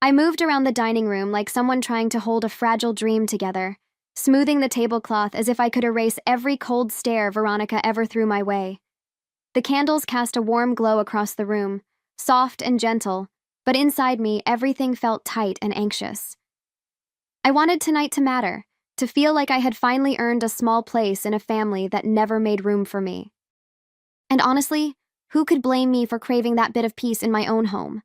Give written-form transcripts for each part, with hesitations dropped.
I moved around the dining room like someone trying to hold a fragile dream together, smoothing the tablecloth as if I could erase every cold stare Veronica ever threw my way. The candles cast a warm glow across the room, soft and gentle, but inside me everything felt tight and anxious. I wanted tonight to matter, to feel like I had finally earned a small place in a family that never made room for me. And honestly, who could blame me for craving that bit of peace in my own home?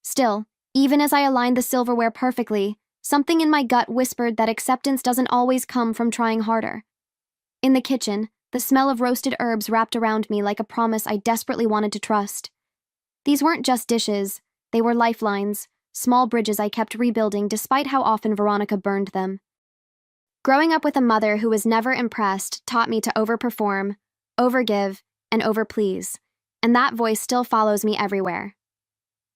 Still, even as I aligned the silverware perfectly, something in my gut whispered that acceptance doesn't always come from trying harder. In the kitchen, the smell of roasted herbs wrapped around me like a promise I desperately wanted to trust. These weren't just dishes, they were lifelines, small bridges I kept rebuilding despite how often Veronica burned them. Growing up with a mother who was never impressed taught me to overperform, overgive, and overplease, and that voice still follows me everywhere.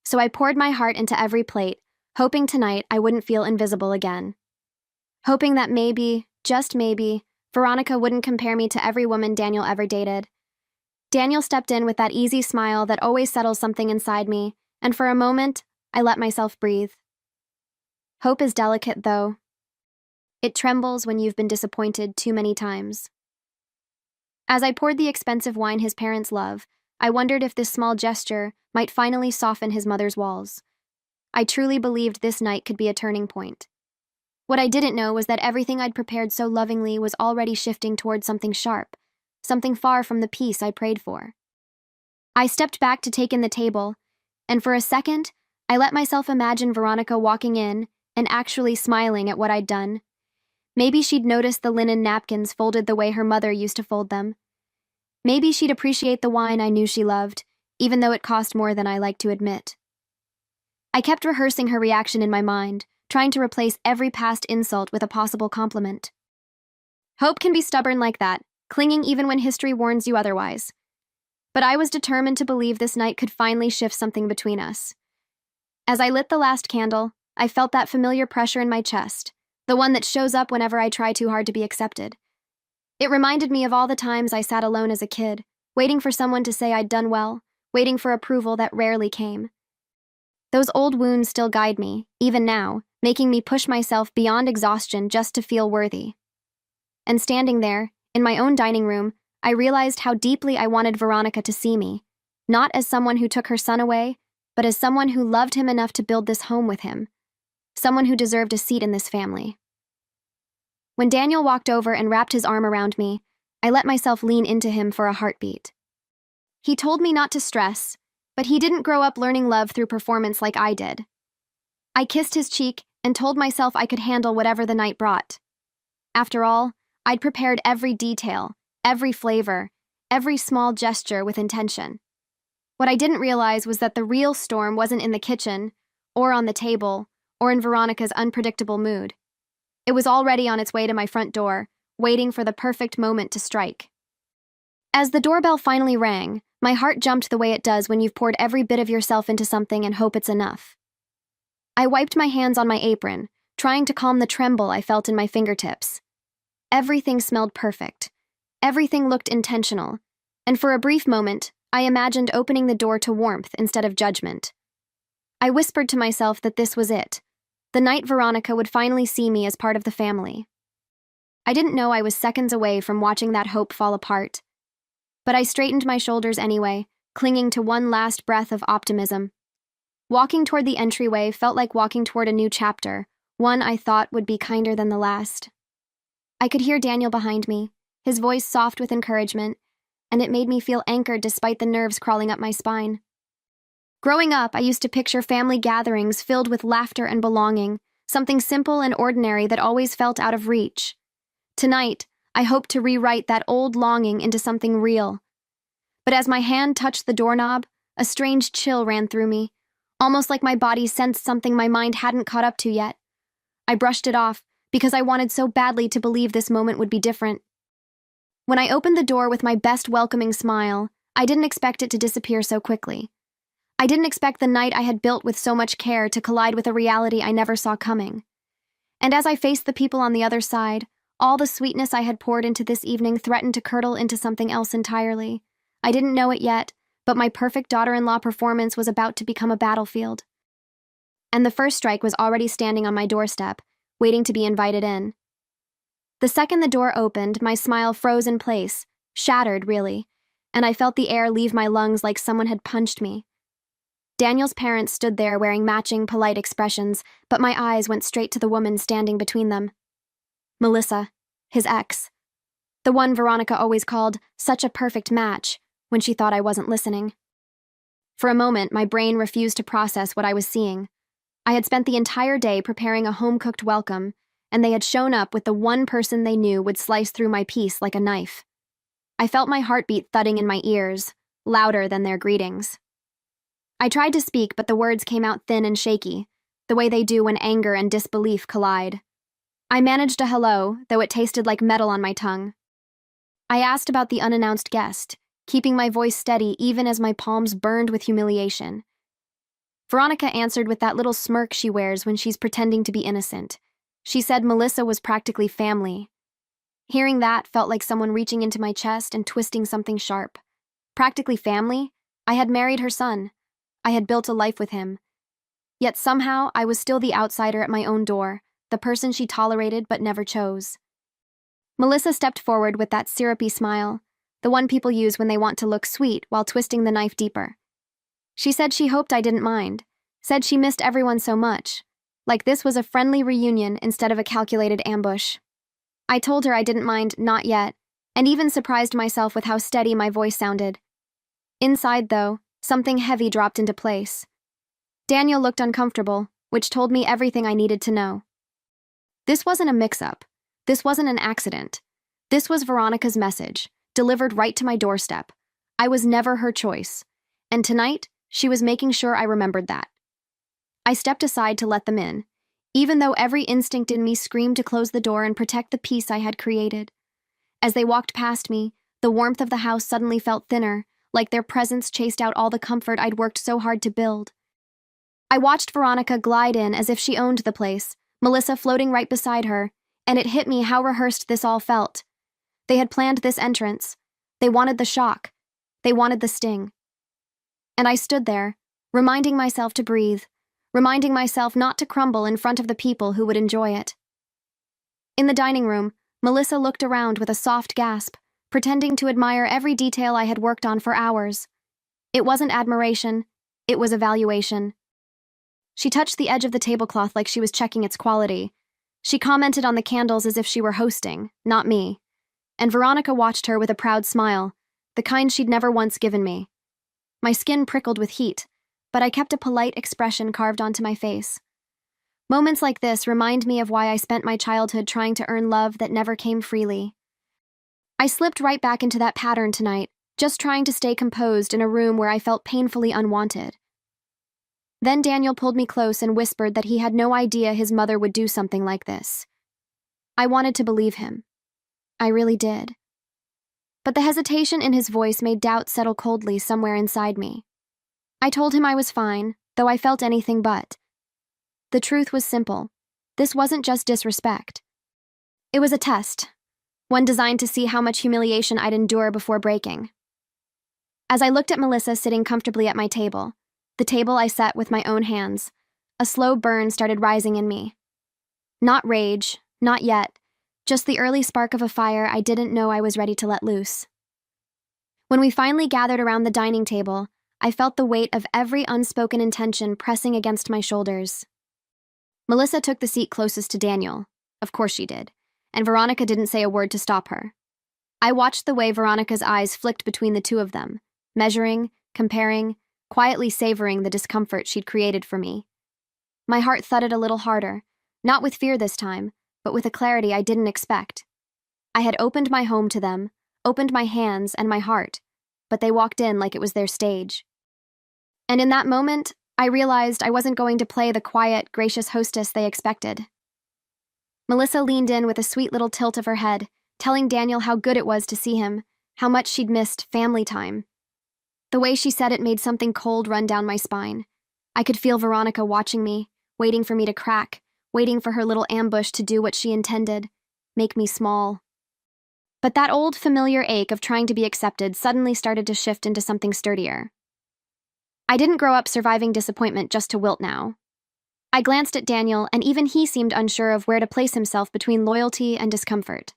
So I poured my heart into every plate, hoping tonight I wouldn't feel invisible again. Hoping that maybe, just maybe, Veronica wouldn't compare me to every woman Daniel ever dated. Daniel stepped in with that easy smile that always settles something inside me, and for a moment, I let myself breathe. Hope is delicate, though. It trembles when you've been disappointed too many times. As I poured the expensive wine his parents love, I wondered if this small gesture might finally soften his mother's walls. I truly believed this night could be a turning point. What I didn't know was that everything I'd prepared so lovingly was already shifting toward something sharp, something far from the peace I prayed for. I stepped back to take in the table, and for a second, I let myself imagine Veronica walking in and actually smiling at what I'd done. Maybe she'd notice the linen napkins folded the way her mother used to fold them. Maybe she'd appreciate the wine I knew she loved, even though it cost more than I liked to admit. I kept rehearsing her reaction in my mind, trying to replace every past insult with a possible compliment. Hope can be stubborn like that, clinging even when history warns you otherwise. But I was determined to believe this night could finally shift something between us. As I lit the last candle, I felt that familiar pressure in my chest, the one that shows up whenever I try too hard to be accepted. It reminded me of all the times I sat alone as a kid, waiting for someone to say I'd done well, waiting for approval that rarely came. Those old wounds still guide me, even now, making me push myself beyond exhaustion just to feel worthy. And standing there, in my own dining room, I realized how deeply I wanted Veronica to see me, not as someone who took her son away, but as someone who loved him enough to build this home with him, someone who deserved a seat in this family. When Daniel walked over and wrapped his arm around me, I let myself lean into him for a heartbeat. He told me not to stress, but he didn't grow up learning love through performance like I did. I kissed his cheek and told myself I could handle whatever the night brought. After all, I'd prepared every detail, every flavor, every small gesture with intention. What I didn't realize was that the real storm wasn't in the kitchen, or on the table, or in Veronica's unpredictable mood. It was already on its way to my front door, waiting for the perfect moment to strike. As the doorbell finally rang, my heart jumped the way it does when you've poured every bit of yourself into something and hope it's enough. I wiped my hands on my apron, trying to calm the tremble I felt in my fingertips. Everything smelled perfect. Everything looked intentional, and for a brief moment, I imagined opening the door to warmth instead of judgment. I whispered to myself that this was it, the night Veronica would finally see me as part of the family. I didn't know I was seconds away from watching that hope fall apart, but I straightened my shoulders anyway, clinging to one last breath of optimism. Walking toward the entryway felt like walking toward a new chapter, one I thought would be kinder than the last. I could hear Daniel behind me, his voice soft with encouragement, and it made me feel anchored despite the nerves crawling up my spine. Growing up, I used to picture family gatherings filled with laughter and belonging, something simple and ordinary that always felt out of reach. Tonight, I hoped to rewrite that old longing into something real. But as my hand touched the doorknob, a strange chill ran through me, almost like my body sensed something my mind hadn't caught up to yet. I brushed it off, because I wanted so badly to believe this moment would be different. When I opened the door with my best welcoming smile, I didn't expect it to disappear so quickly. I didn't expect the night I had built with so much care to collide with a reality I never saw coming. And as I faced the people on the other side, all the sweetness I had poured into this evening threatened to curdle into something else entirely. I didn't know it yet, but my perfect daughter-in-law performance was about to become a battlefield. and the first strike was already standing on my doorstep, waiting to be invited in. The second the door opened, my smile froze in place, shattered, really, and I felt the air leave my lungs like someone had punched me. Daniel's parents stood there wearing matching, polite expressions, but my eyes went straight to the woman standing between them. Melissa, his ex. The one Veronica always called such a perfect match when she thought I wasn't listening. For a moment, my brain refused to process what I was seeing. I had spent the entire day preparing a home-cooked welcome, and they had shown up with the one person they knew would slice through my peace like a knife. I felt my heartbeat thudding in my ears, louder than their greetings. I tried to speak, but the words came out thin and shaky, the way they do when anger and disbelief collide. I managed a hello, though it tasted like metal on my tongue. I asked about the unannounced guest, keeping my voice steady even as my palms burned with humiliation. Veronica answered with that little smirk she wears when she's pretending to be innocent. She said Melissa was practically family. Hearing that felt like someone reaching into my chest and twisting something sharp. Practically family? I had married her son. I had built a life with him. Yet somehow I was still the outsider at my own door, the person she tolerated but never chose. Melissa stepped forward with that syrupy smile, the one people use when they want to look sweet while twisting the knife deeper. She said she hoped I didn't mind, said she missed everyone so much, like this was a friendly reunion instead of a calculated ambush. I told her I didn't mind, not yet, and even surprised myself with how steady my voice sounded. Inside, though, something heavy dropped into place. Daniel looked uncomfortable, which told me everything I needed to know. This wasn't a mix-up. This wasn't an accident. This was Veronica's message, delivered right to my doorstep. I was never her choice, and tonight, she was making sure I remembered that. I stepped aside to let them in, even though every instinct in me screamed to close the door and protect the peace I had created. As they walked past me, the warmth of the house suddenly felt thinner, like their presence chased out all the comfort I'd worked so hard to build. I watched Veronica glide in as if she owned the place, Melissa floating right beside her, and it hit me how rehearsed this all felt. They had planned this entrance. They wanted the shock. They wanted the sting. And I stood there, reminding myself to breathe, reminding myself not to crumble in front of the people who would enjoy it. In the dining room, Melissa looked around with a soft gasp, pretending to admire every detail I had worked on for hours. It wasn't admiration, it was evaluation. She touched the edge of the tablecloth like she was checking its quality. She commented on the candles as if she were hosting, not me. And Veronica watched her with a proud smile, the kind she'd never once given me. My skin prickled with heat, but I kept a polite expression carved onto my face. Moments like this remind me of why I spent my childhood trying to earn love that never came freely. I slipped right back into that pattern tonight, just trying to stay composed in a room where I felt painfully unwanted. Then Daniel pulled me close and whispered that he had no idea his mother would do something like this. I wanted to believe him. I really did. But the hesitation in his voice made doubt settle coldly somewhere inside me. I told him I was fine, though I felt anything but. The truth was simple. This wasn't just disrespect. It was a test, one designed to see how much humiliation I'd endure before breaking. As I looked at Melissa sitting comfortably at my table, the table I set with my own hands, a slow burn started rising in me. Not rage, not yet, just the early spark of a fire I didn't know I was ready to let loose. When we finally gathered around the dining table, I felt the weight of every unspoken intention pressing against my shoulders. Melissa took the seat closest to Daniel. Of course she did, and Veronica didn't say a word to stop her. I watched the way Veronica's eyes flicked between the two of them, measuring, comparing, quietly savoring the discomfort she'd created for me. My heart thudded a little harder, not with fear this time, but with a clarity I didn't expect. I had opened my home to them, opened my hands and my heart, but they walked in like it was their stage. And in that moment, I realized I wasn't going to play the quiet, gracious hostess they expected. Melissa leaned in with a sweet little tilt of her head, telling Daniel how good it was to see him, how much she'd missed family time. The way she said it made something cold run down my spine. I could feel Veronica watching me, waiting for me to crack, waiting for her little ambush to do what she intended, make me small. But that old familiar ache of trying to be accepted suddenly started to shift into something sturdier. I didn't grow up surviving disappointment just to wilt now. I glanced at Daniel, and even he seemed unsure of where to place himself between loyalty and discomfort.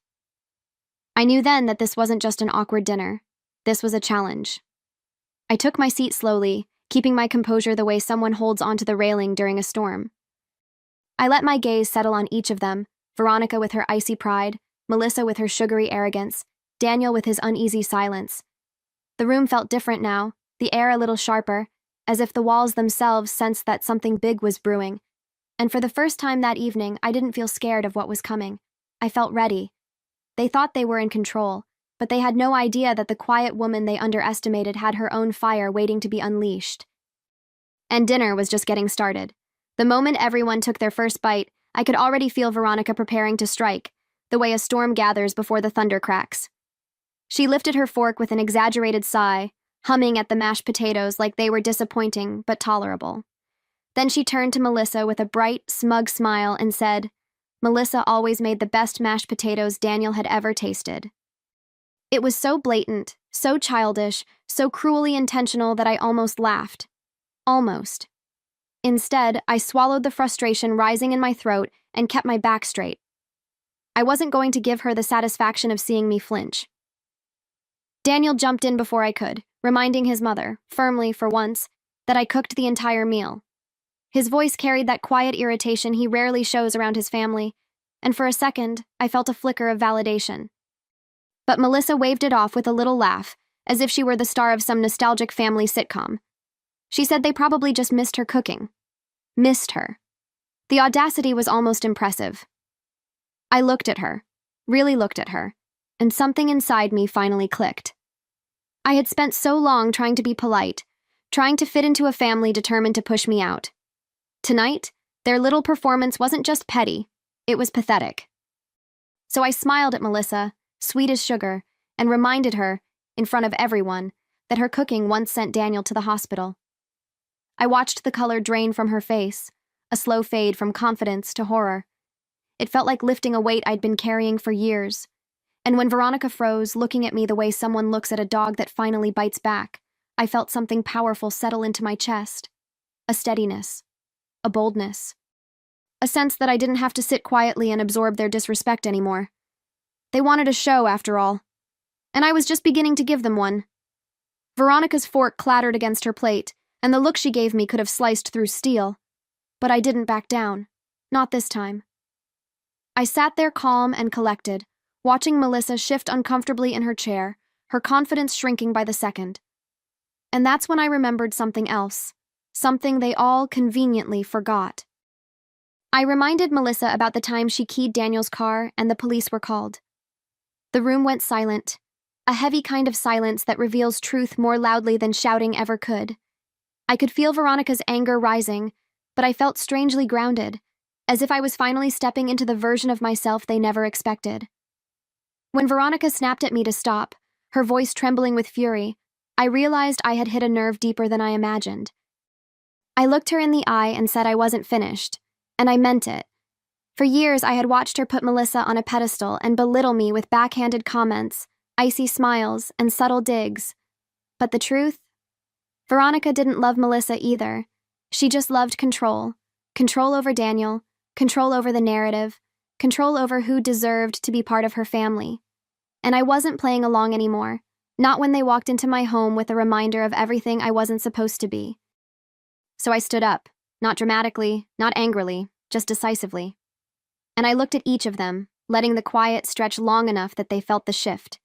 I knew then that this wasn't just an awkward dinner. This was a challenge. I took my seat slowly, keeping my composure the way someone holds onto the railing during a storm. I let my gaze settle on each of them, Veronica with her icy pride, Melissa with her sugary arrogance, Daniel with his uneasy silence. The room felt different now, the air a little sharper, as if the walls themselves sensed that something big was brewing. And for the first time that evening, I didn't feel scared of what was coming. I felt ready. They thought they were in control, but they had no idea that the quiet woman they underestimated had her own fire waiting to be unleashed. And dinner was just getting started. The moment everyone took their first bite, I could already feel Veronica preparing to strike, the way a storm gathers before the thunder cracks. She lifted her fork with an exaggerated sigh, humming at the mashed potatoes like they were disappointing but tolerable. Then she turned to Melissa with a bright, smug smile and said, "Melissa always made the best mashed potatoes Daniel had ever tasted." It was so blatant, so childish, so cruelly intentional that I almost laughed. Almost. Instead, I swallowed the frustration rising in my throat and kept my back straight. I wasn't going to give her the satisfaction of seeing me flinch. Daniel jumped in before I could, reminding his mother, firmly for once, that I cooked the entire meal. His voice carried that quiet irritation he rarely shows around his family, and for a second, I felt a flicker of validation. But Melissa waved it off with a little laugh, as if she were the star of some nostalgic family sitcom. She said they probably just missed her cooking. Missed her. The audacity was almost impressive. I looked at her, really looked at her, and something inside me finally clicked. I had spent so long trying to be polite, trying to fit into a family determined to push me out. Tonight, their little performance wasn't just petty, it was pathetic. So I smiled at Melissa, sweet as sugar, and reminded her, in front of everyone, that her cooking once sent Daniel to the hospital. I watched the color drain from her face, a slow fade from confidence to horror. It felt like lifting a weight I'd been carrying for years. And when Veronica froze, looking at me the way someone looks at a dog that finally bites back, I felt something powerful settle into my chest. A steadiness. A boldness. A sense that I didn't have to sit quietly and absorb their disrespect anymore. They wanted a show, after all. And I was just beginning to give them one. Veronica's fork clattered against her plate, and the look she gave me could have sliced through steel. But I didn't back down. Not this time. I sat there calm and collected, watching Melissa shift uncomfortably in her chair, her confidence shrinking by the second. And that's when I remembered something else, something they all conveniently forgot. I reminded Melissa about the time she keyed Daniel's car and the police were called. The room went silent, a heavy kind of silence that reveals truth more loudly than shouting ever could. I could feel Veronica's anger rising, but I felt strangely grounded, as if I was finally stepping into the version of myself they never expected. When Veronica snapped at me to stop, her voice trembling with fury, I realized I had hit a nerve deeper than I imagined. I looked her in the eye and said I wasn't finished, and I meant it. For years, I had watched her put Melissa on a pedestal and belittle me with backhanded comments, icy smiles, and subtle digs. But the truth? Veronica didn't love Melissa either. She just loved control. Control over Daniel, control over the narrative, control over who deserved to be part of her family. And I wasn't playing along anymore, not when they walked into my home with a reminder of everything I wasn't supposed to be. So I stood up, not dramatically, not angrily, just decisively. And I looked at each of them, letting the quiet stretch long enough that they felt the shift.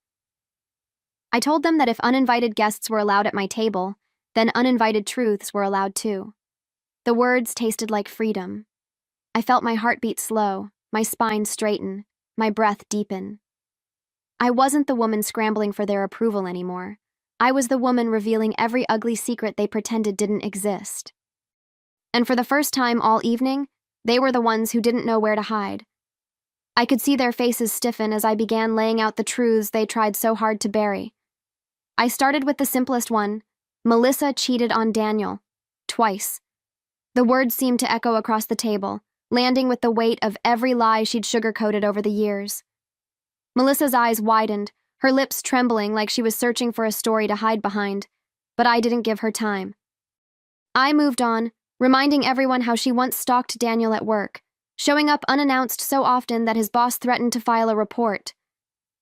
I told them that if uninvited guests were allowed at my table, then uninvited truths were allowed too. The words tasted like freedom. I felt my heartbeat slow, my spine straighten, my breath deepen. I wasn't the woman scrambling for their approval anymore. I was the woman revealing every ugly secret they pretended didn't exist. And for the first time all evening, they were the ones who didn't know where to hide. I could see their faces stiffen as I began laying out the truths they tried so hard to bury. I started with the simplest one. Melissa cheated on Daniel. Twice. The words seemed to echo across the table, landing with the weight of every lie she'd sugarcoated over the years. Melissa's eyes widened, her lips trembling like she was searching for a story to hide behind, but I didn't give her time. I moved on, reminding everyone how she once stalked Daniel at work, showing up unannounced so often that his boss threatened to file a report.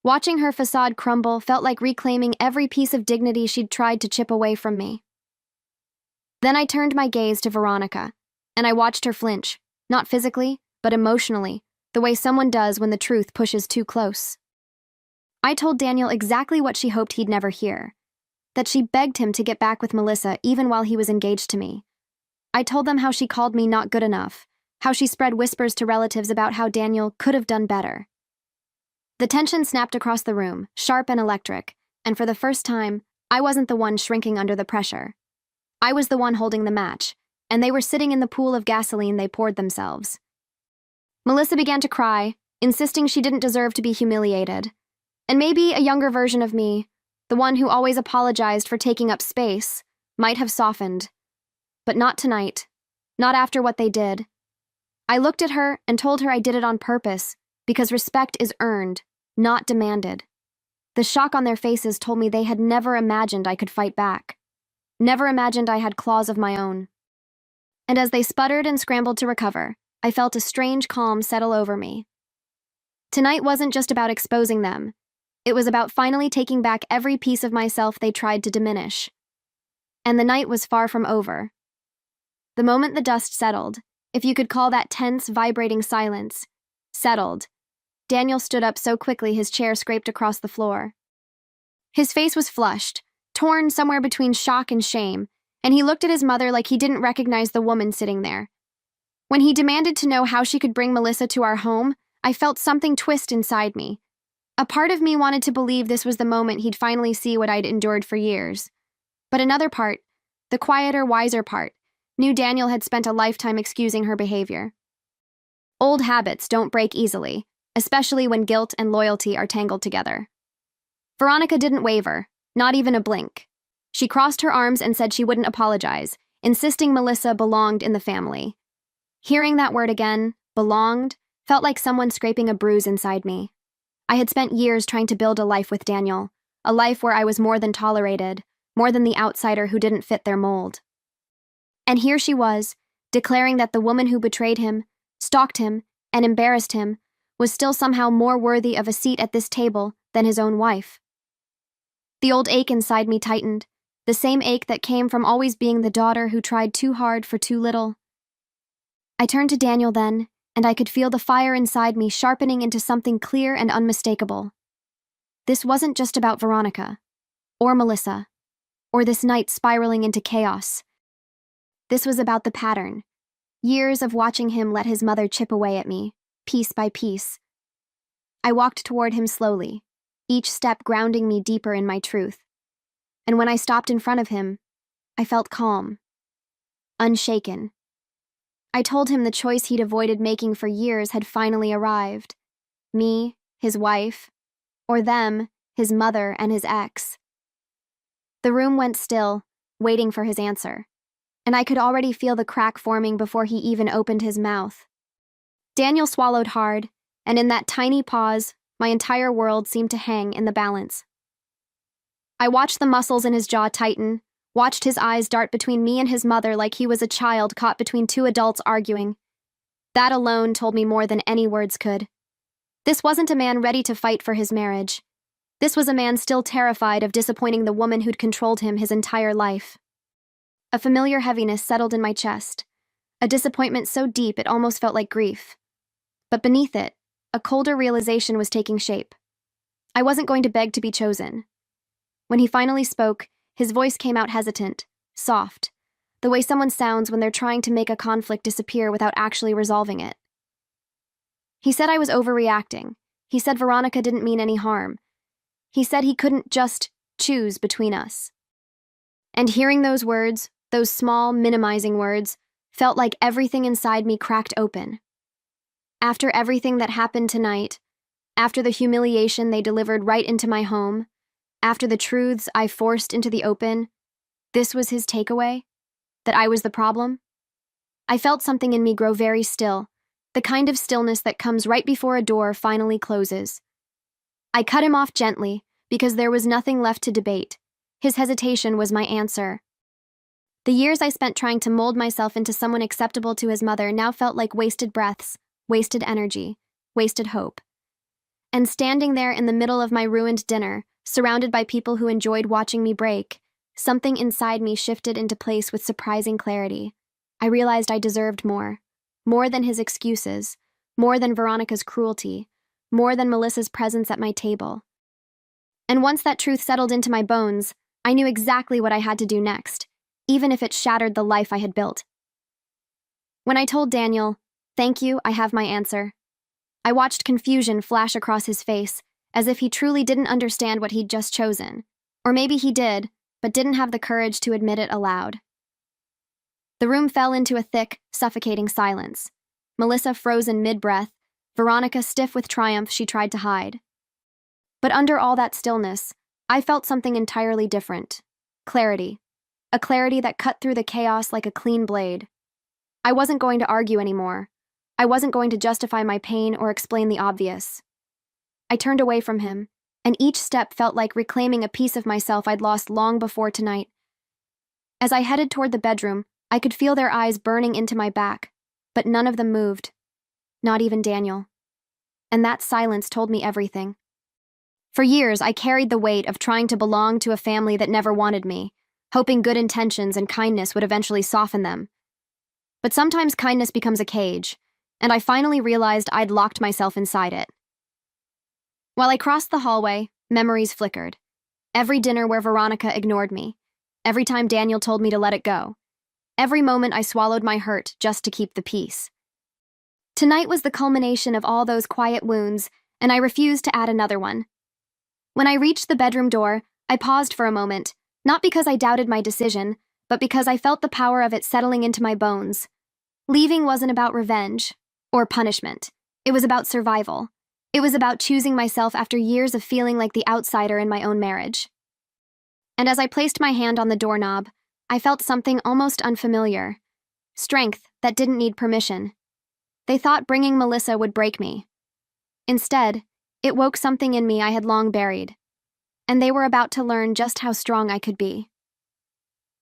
Watching her facade crumble felt like reclaiming every piece of dignity she'd tried to chip away from me. Then I turned my gaze to Veronica, and I watched her flinch, not physically, but emotionally, the way someone does when the truth pushes too close. I told Daniel exactly what she hoped he'd never hear, that she begged him to get back with Melissa even while he was engaged to me. I told them how she called me not good enough, how she spread whispers to relatives about how Daniel could have done better. The tension snapped across the room, sharp and electric, and for the first time, I wasn't the one shrinking under the pressure. I was the one holding the match, and they were sitting in the pool of gasoline they poured themselves. Melissa began to cry, insisting she didn't deserve to be humiliated. And maybe a younger version of me, the one who always apologized for taking up space, might have softened. But not tonight. Not after what they did. I looked at her and told her I did it on purpose, because respect is earned, not demanded. The shock on their faces told me they had never imagined I could fight back. Never imagined I had claws of my own. And as they sputtered and scrambled to recover, I felt a strange calm settle over me. Tonight wasn't just about exposing them. It was about finally taking back every piece of myself they tried to diminish. And the night was far from over. The moment the dust settled, if you could call that tense, vibrating silence, settled, Daniel stood up so quickly his chair scraped across the floor. His face was flushed, torn somewhere between shock and shame, and he looked at his mother like he didn't recognize the woman sitting there. When he demanded to know how she could bring Melissa to our home, I felt something twist inside me. A part of me wanted to believe this was the moment he'd finally see what I'd endured for years. But another part, the quieter, wiser part, knew Daniel had spent a lifetime excusing her behavior. Old habits don't break easily, especially when guilt and loyalty are tangled together. Veronica didn't waver, not even a blink. She crossed her arms and said she wouldn't apologize, insisting Melissa belonged in the family. Hearing that word again, belonged, felt like someone scraping a bruise inside me. I had spent years trying to build a life with Daniel, a life where I was more than tolerated, more than the outsider who didn't fit their mold. And here she was, declaring that the woman who betrayed him, stalked him, and embarrassed him was still somehow more worthy of a seat at this table than his own wife. The old ache inside me tightened, the same ache that came from always being the daughter who tried too hard for too little. I turned to Daniel then, and I could feel the fire inside me sharpening into something clear and unmistakable. This wasn't just about Veronica, or Melissa, or this night spiraling into chaos. This was about the pattern, years of watching him let his mother chip away at me, piece by piece. I walked toward him slowly, each step grounding me deeper in my truth. And when I stopped in front of him, I felt calm, unshaken. I told him the choice he'd avoided making for years had finally arrived. Me, his wife, or them, his mother and his ex. The room went still, waiting for his answer, and I could already feel the crack forming before he even opened his mouth. Daniel swallowed hard, and in that tiny pause, my entire world seemed to hang in the balance. I watched the muscles in his jaw tighten, watched his eyes dart between me and his mother like he was a child caught between two adults arguing. That alone told me more than any words could. This wasn't a man ready to fight for his marriage. This was a man still terrified of disappointing the woman who'd controlled him his entire life. A familiar heaviness settled in my chest, a disappointment so deep it almost felt like grief. But beneath it, a colder realization was taking shape. I wasn't going to beg to be chosen. When he finally spoke, his voice came out hesitant, soft, the way someone sounds when they're trying to make a conflict disappear without actually resolving it. He said I was overreacting. He said Veronica didn't mean any harm. He said he couldn't just choose between us. And hearing those words, those small, minimizing words, felt like everything inside me cracked open. After everything that happened tonight, after the humiliation they delivered right into my home, after the truths I forced into the open, this was his takeaway? That I was the problem? I felt something in me grow very still, the kind of stillness that comes right before a door finally closes. I cut him off gently, because there was nothing left to debate. His hesitation was my answer. The years I spent trying to mold myself into someone acceptable to his mother now felt like wasted breaths, wasted energy, wasted hope. And standing there in the middle of my ruined dinner, surrounded by people who enjoyed watching me break, something inside me shifted into place with surprising clarity. I realized I deserved more. More than his excuses, more than Veronica's cruelty, more than Melissa's presence at my table. And once that truth settled into my bones, I knew exactly what I had to do next, even if it shattered the life I had built. When I told Daniel, "Thank you, I have my answer," I watched confusion flash across his face, as if he truly didn't understand what he'd just chosen. Or maybe he did, but didn't have the courage to admit it aloud. The room fell into a thick, suffocating silence. Melissa frozen mid-breath, Veronica stiff with triumph she tried to hide. But under all that stillness, I felt something entirely different. Clarity. A clarity that cut through the chaos like a clean blade. I wasn't going to argue anymore. I wasn't going to justify my pain or explain the obvious. I turned away from him, and each step felt like reclaiming a piece of myself I'd lost long before tonight. As I headed toward the bedroom, I could feel their eyes burning into my back, but none of them moved. Not even Daniel. And that silence told me everything. For years, I carried the weight of trying to belong to a family that never wanted me, hoping good intentions and kindness would eventually soften them. But sometimes kindness becomes a cage, and I finally realized I'd locked myself inside it. While I crossed the hallway, memories flickered. Every dinner where Veronica ignored me. Every time Daniel told me to let it go. Every moment I swallowed my hurt just to keep the peace. Tonight was the culmination of all those quiet wounds, and I refused to add another one. When I reached the bedroom door, I paused for a moment, not because I doubted my decision, but because I felt the power of it settling into my bones. Leaving wasn't about revenge or punishment. It was about survival. It was about choosing myself after years of feeling like the outsider in my own marriage. And as I placed my hand on the doorknob, I felt something almost unfamiliar. Strength that didn't need permission. They thought bringing Melissa would break me. Instead, it woke something in me I had long buried. And they were about to learn just how strong I could be.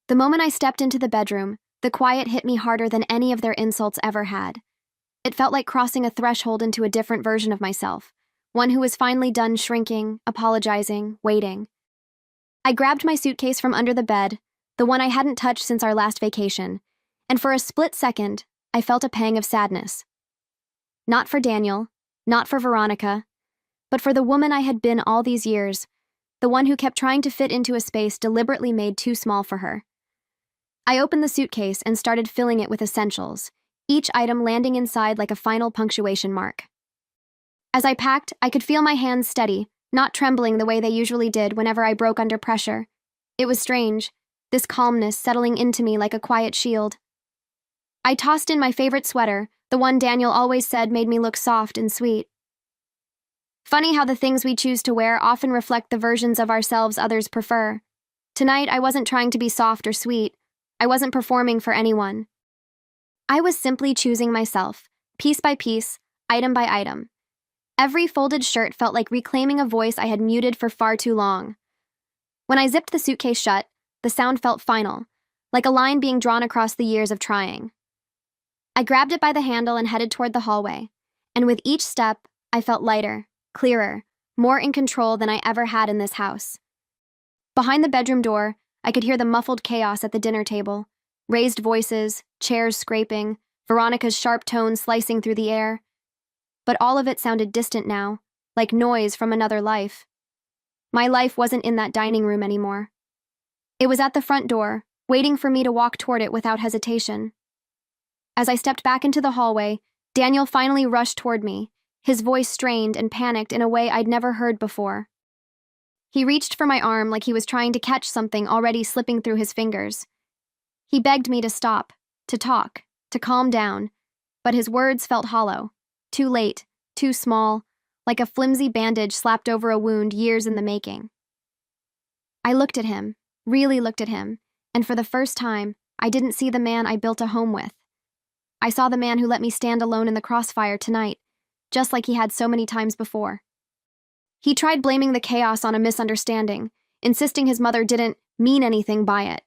The moment I stepped into the bedroom, the quiet hit me harder than any of their insults ever had. It felt like crossing a threshold into a different version of myself, one who was finally done shrinking, apologizing, waiting. I grabbed my suitcase from under the bed, the one I hadn't touched since our last vacation, and for a split second, I felt a pang of sadness. Not for Daniel, not for Veronica, but for the woman I had been all these years, the one who kept trying to fit into a space deliberately made too small for her. I opened the suitcase and started filling it with essentials, each item landing inside like a final punctuation mark. As I packed, I could feel my hands steady, not trembling the way they usually did whenever I broke under pressure. It was strange, this calmness settling into me like a quiet shield. I tossed in my favorite sweater, the one Daniel always said made me look soft and sweet. Funny how the things we choose to wear often reflect the versions of ourselves others prefer. Tonight, I wasn't trying to be soft or sweet. I wasn't performing for anyone. I was simply choosing myself, piece by piece, item by item. Every folded shirt felt like reclaiming a voice I had muted for far too long. When I zipped the suitcase shut, the sound felt final, like a line being drawn across the years of trying. I grabbed it by the handle and headed toward the hallway, and with each step, I felt lighter, clearer, more in control than I ever had in this house. Behind the bedroom door, I could hear the muffled chaos at the dinner table. Raised voices, chairs scraping, Veronica's sharp tones slicing through the air. But all of it sounded distant now, like noise from another life. My life wasn't in that dining room anymore. It was at the front door, waiting for me to walk toward it without hesitation. As I stepped back into the hallway, Daniel finally rushed toward me, his voice strained and panicked in a way I'd never heard before. He reached for my arm like he was trying to catch something already slipping through his fingers. He begged me to stop, to talk, to calm down, but his words felt hollow, too late, too small, like a flimsy bandage slapped over a wound years in the making. I looked at him, really looked at him, and for the first time, I didn't see the man I built a home with. I saw the man who let me stand alone in the crossfire tonight, just like he had so many times before. He tried blaming the chaos on a misunderstanding, insisting his mother didn't mean anything by it.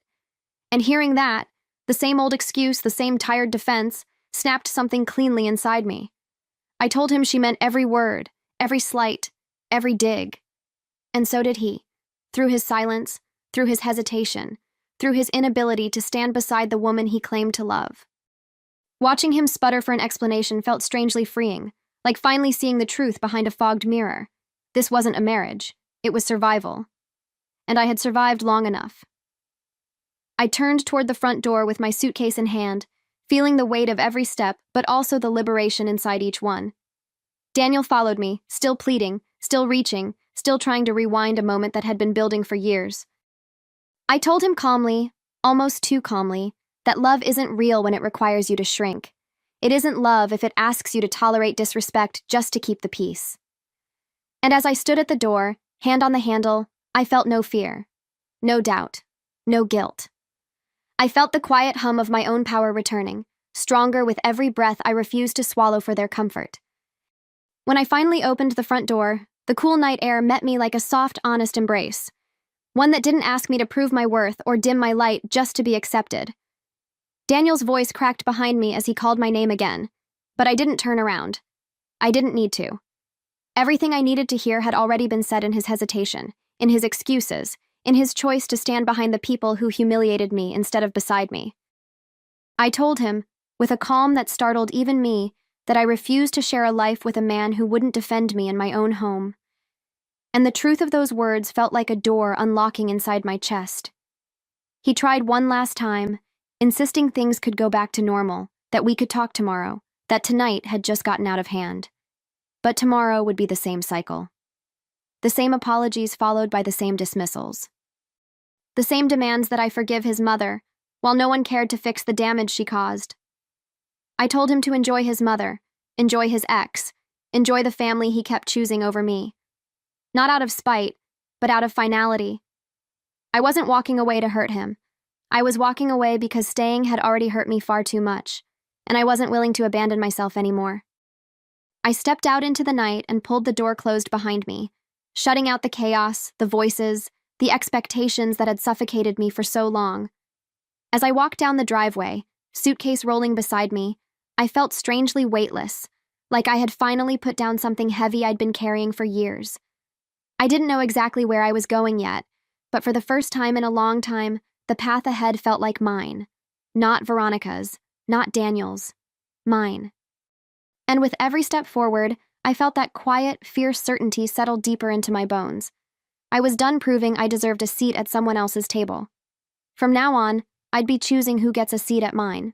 And hearing that, The same old excuse, the same tired defense, snapped something cleanly inside me. I told him she meant every word, every slight, every dig. And so did he, through his silence, through his hesitation, through his inability to stand beside the woman he claimed to love. Watching him sputter for an explanation felt strangely freeing, like finally seeing the truth behind a fogged mirror. This wasn't a marriage, it was survival. And I had survived long enough. I turned toward the front door with my suitcase in hand, feeling the weight of every step, but also the liberation inside each one. Daniel followed me, still pleading, still reaching, still trying to rewind a moment that had been building for years. I told him calmly, almost too calmly, that love isn't real when it requires you to shrink. It isn't love if it asks you to tolerate disrespect just to keep the peace. And as I stood at the door, hand on the handle, I felt no fear, no doubt, no guilt. I felt the quiet hum of my own power returning, stronger with every breath I refused to swallow for their comfort. When I finally opened the front door, the cool night air met me like a soft, honest embrace, one that didn't ask me to prove my worth or dim my light just to be accepted. Daniel's voice cracked behind me as he called my name again, but I didn't turn around. I didn't need to. Everything I needed to hear had already been said in his hesitation, in his excuses, in his choice to stand behind the people who humiliated me instead of beside me. I told him, with a calm that startled even me, that I refused to share a life with a man who wouldn't defend me in my own home. And the truth of those words felt like a door unlocking inside my chest. He tried one last time, insisting things could go back to normal, that we could talk tomorrow, that tonight had just gotten out of hand. But tomorrow would be the same cycle. The same apologies followed by the same dismissals. The same demands that I forgive his mother, while no one cared to fix the damage she caused. I told him to enjoy his mother, enjoy his ex, enjoy the family he kept choosing over me. Not out of spite, but out of finality. I wasn't walking away to hurt him. I was walking away because staying had already hurt me far too much, and I wasn't willing to abandon myself anymore. I stepped out into the night and pulled the door closed behind me, shutting out the chaos, the voices, the expectations that had suffocated me for so long. As I walked down the driveway, suitcase rolling beside me, I felt strangely weightless, like I had finally put down something heavy I'd been carrying for years. I didn't know exactly where I was going yet, but for the first time in a long time, the path ahead felt like mine. Not Veronica's, not Daniel's. Mine. And with every step forward, I felt that quiet, fierce certainty settle deeper into my bones. I was done proving I deserved a seat at someone else's table. From now on, I'd be choosing who gets a seat at mine.